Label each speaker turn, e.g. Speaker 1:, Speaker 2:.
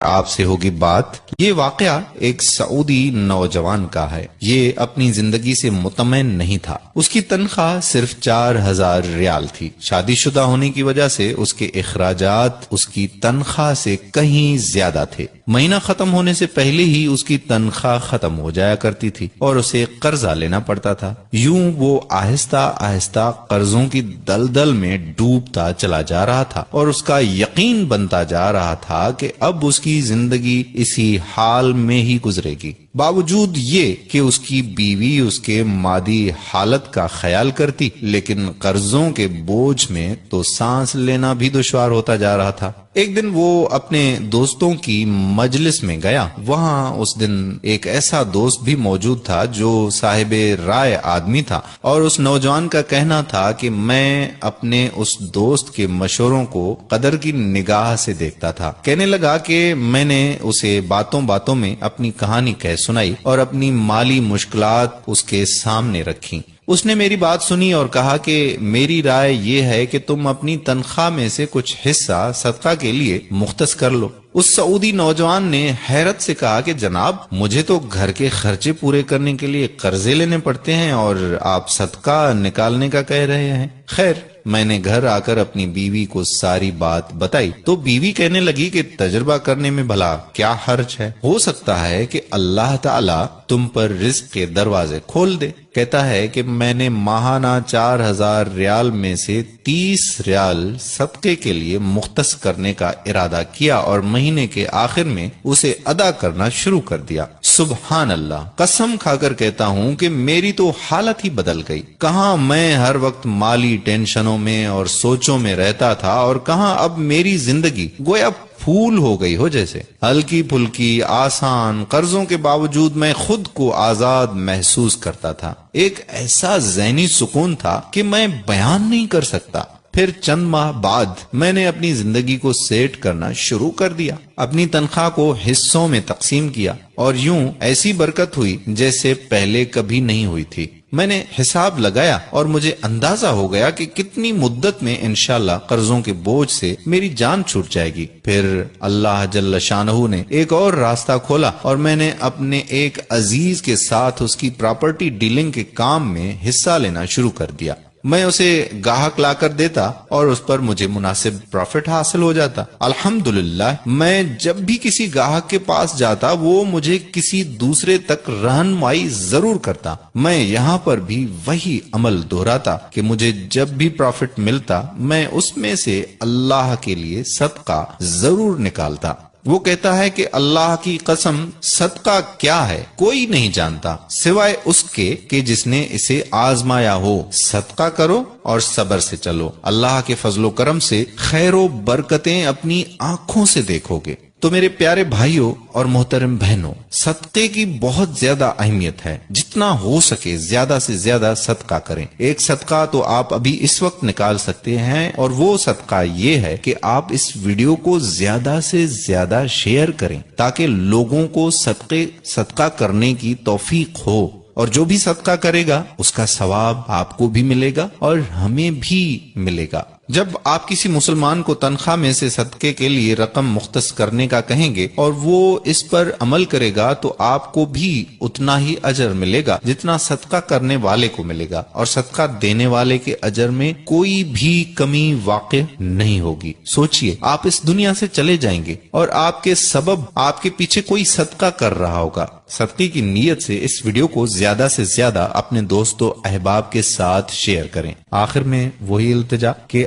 Speaker 1: آپ سے ہوگی بات۔ یہ واقعہ ایک سعودی نوجوان کا ہے۔ یہ اپنی زندگی سے مطمئن نہیں تھا۔ اس کی تنخواہ صرف 4000 ریال تھی۔ شادی شدہ ہونے کی وجہ سے اس کے اخراجات اس کی تنخواہ سے کہیں زیادہ تھے۔ مہینہ ختم ہونے سے پہلے ہی اس کی تنخواہ ختم ہو جایا کرتی تھی اور اسے قرضہ لینا پڑتا تھا۔ یوں وہ آہستہ آہستہ قرضوں کی دلدل میں ڈوبتا چلا جا رہا تھا اور اس کا یقین بنتا جا رہا تھا کہ اب اس کی زندگی اسی حال میں ہی گزرے گی۔ باوجود یہ کہ اس کی بیوی اس کے مادی حالت کا خیال کرتی، لیکن قرضوں کے بوجھ میں تو سانس لینا بھی دشوار ہوتا جا رہا تھا۔ ایک دن وہ اپنے دوستوں کی مجلس میں گیا۔ وہاں اس دن ایک ایسا دوست بھی موجود تھا جو صاحب رائے آدمی تھا، اور اس نوجوان کا کہنا تھا کہ میں اپنے اس دوست کے مشوروں کو قدر کی نگاہ سے دیکھتا تھا۔ کہنے لگا کہ میں نے اسے باتوں باتوں میں اپنی کہانی کہہ سنائی اور اپنی مالی مشکلات اس کے سامنے رکھی۔ اس نے میری بات سنی اور کہا کہ میری رائے یہ ہے کہ تم اپنی تنخواہ میں سے کچھ حصہ صدقہ کے لیے مختص کر لو۔ اس سعودی نوجوان نے حیرت سے کہا کہ جناب، مجھے تو گھر کے خرچے پورے کرنے کے لیے قرضے لینے پڑتے ہیں اور آپ صدقہ نکالنے کا کہہ رہے ہیں۔ خیر، میں نے گھر آ کر اپنی بیوی کو ساری بات بتائی تو بیوی کہنے لگی کہ تجربہ کرنے میں بھلا کیا حرج ہے، ہو سکتا ہے کہ اللہ تعالی تم پر رزق کے دروازے کھول دے۔ کہتا ہے کہ میں نے ماہانہ 4000 ریال میں سے 30 ریال صدقے کے لیے مختص کرنے کا ارادہ کیا اور مہینے کے آخر میں اسے ادا کرنا شروع کر دیا۔ سبحان اللہ، قسم کھا کر کہتا ہوں کہ میری تو حالت ہی بدل گئی۔ کہاں میں ہر وقت مالی ٹینشنوں میں اور سوچوں میں رہتا تھا، اور کہاں اب میری زندگی گویا پھول ہو گئی ہو جیسے، ہلکی پھلکی، آسان۔ قرضوں کے باوجود میں خود کو آزاد محسوس کرتا تھا۔ ایک ایسا ذہنی سکون تھا کہ میں بیان نہیں کر سکتا۔ پھر چند ماہ بعد میں نے اپنی زندگی کو سیٹ کرنا شروع کر دیا، اپنی تنخواہ کو حصوں میں تقسیم کیا، اور یوں ایسی برکت ہوئی جیسے پہلے کبھی نہیں ہوئی تھی۔ میں نے حساب لگایا اور مجھے اندازہ ہو گیا کہ کتنی مدت میں انشاءاللہ قرضوں کے بوجھ سے میری جان چھوٹ جائے گی۔ پھر اللہ جل شانہ نے ایک اور راستہ کھولا اور میں نے اپنے ایک عزیز کے ساتھ اس کی پراپرٹی ڈیلنگ کے کام میں حصہ لینا شروع کر دیا۔ میں اسے گاہک لا کر دیتا اور اس پر مجھے مناسب پروفٹ حاصل ہو جاتا۔ الحمدللہ، میں جب بھی کسی گاہک کے پاس جاتا وہ مجھے کسی دوسرے تک رہنمائی ضرور کرتا۔ میں یہاں پر بھی وہی عمل دہراتا کہ مجھے جب بھی پروفٹ ملتا میں اس میں سے اللہ کے لیے صدقہ ضرور نکالتا۔ وہ کہتا ہے کہ اللہ کی قسم، صدقہ کیا ہے کوئی نہیں جانتا سوائے اس کے کہ جس نے اسے آزمایا ہو۔ صدقہ کرو اور صبر سے چلو، اللہ کے فضل و کرم سے خیر و برکتیں اپنی آنکھوں سے دیکھو گے۔ تو میرے پیارے بھائیوں اور محترم بہنوں، صدقے کی بہت زیادہ اہمیت ہے۔ جتنا ہو سکے زیادہ سے زیادہ صدقہ کریں۔ ایک صدقہ تو آپ ابھی اس وقت نکال سکتے ہیں، اور وہ صدقہ یہ ہے کہ آپ اس ویڈیو کو زیادہ سے زیادہ شیئر کریں تاکہ لوگوں کو صدقہ کرنے کی توفیق ہو، اور جو بھی صدقہ کرے گا اس کا ثواب آپ کو بھی ملے گا اور ہمیں بھی ملے گا۔ جب آپ کسی مسلمان کو تنخواہ میں سے صدقے کے لیے رقم مختص کرنے کا کہیں گے اور وہ اس پر عمل کرے گا تو آپ کو بھی اتنا ہی اجر ملے گا جتنا صدقہ کرنے والے کو ملے گا، اور صدقہ دینے والے کے اجر میں کوئی بھی کمی واقع نہیں ہوگی۔ سوچئے، آپ اس دنیا سے چلے جائیں گے اور آپ کے سبب آپ کے پیچھے کوئی صدقہ کر رہا ہوگا۔ صدقے کی نیت سے اس ویڈیو کو زیادہ سے زیادہ اپنے دوستوں احباب کے ساتھ شیئر کریں۔ آخر میں وہی التجا کہ